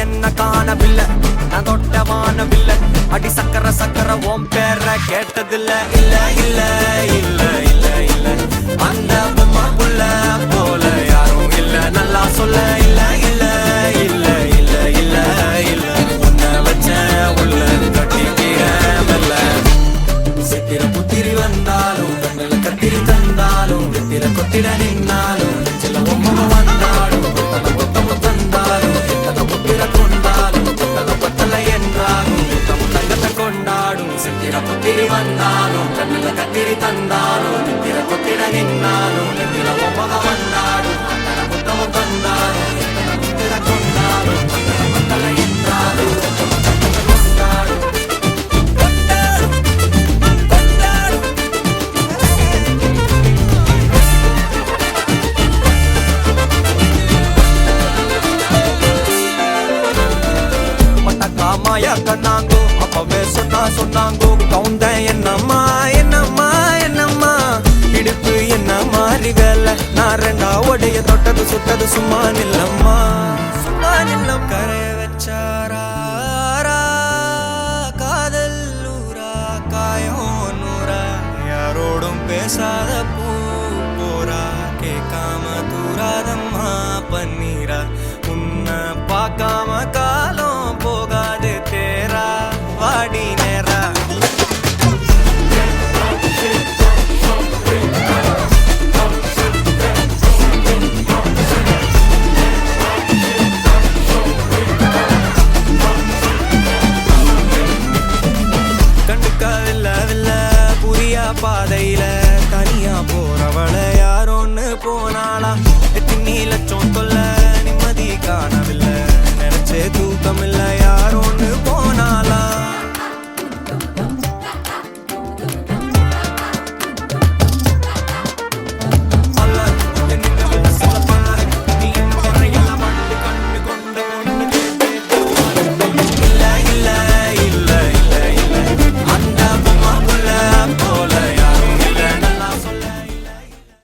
என்ன காணவில்லை நான் தொட்ட வானவில்லை அடி சக்கர சக்கர ஓம் பேர கேட்டதில்ல இல்ல இல்ல இல்ல இல்ல இல்ல அந்த பொம்மா புள்ள போல யாரும் இல்ல நல்லா சொல்ல இல்ல இல்ல இல்ல இல்ல இல்ல இல்ல உன்னை வச்ச உள்ள கட்டிக்கிற மெல்ல சித்திர புத்திரி வந்தாலும் கண்ணில கத்திரி தந்தாலும் நித்திர கொத்திட நின்னாலும் சில பொம்மை வந்தாலும் கொத்தம தந்தாலும் எத்தனை புத்திர கொண்டாலும் கொத்தல கொத்தல என்றாலும் தங்கத்தை கொண்டாடும் சித்திர புத்திரி வந்தாலும் கண்ணில கத்திரி தந்தாலும் நித்திர கொத்திட நின்னாலும் நித்திர பொம்மை வந்தாலும் அத்தனை கொத்தம தந்தாலும் எத்தனை புத்திர கொண்டாலும் கொத்தல கொத்தல என்றாலும் தங்கத்தை கொண்டாடும் மாயா கண்ணாங்கோ அப்பவே சொன்னாங்கோ கவுந்த என்னம்மா என்னம்மா என்னம்மா இடுப்பு என்ன மாறி வேலை நான் ரெண்டா உடைய தொட்டது சுட்டது சும்மா நில்லம்மா சும்மா நில்லம் கரைய வச்சாரா காதல் ஊரா காயம் நூறா யாரோடும் பேசாத பூ போரா கேட்காம தூராதம்மா பன்னீரா உன்னை பார்க்காம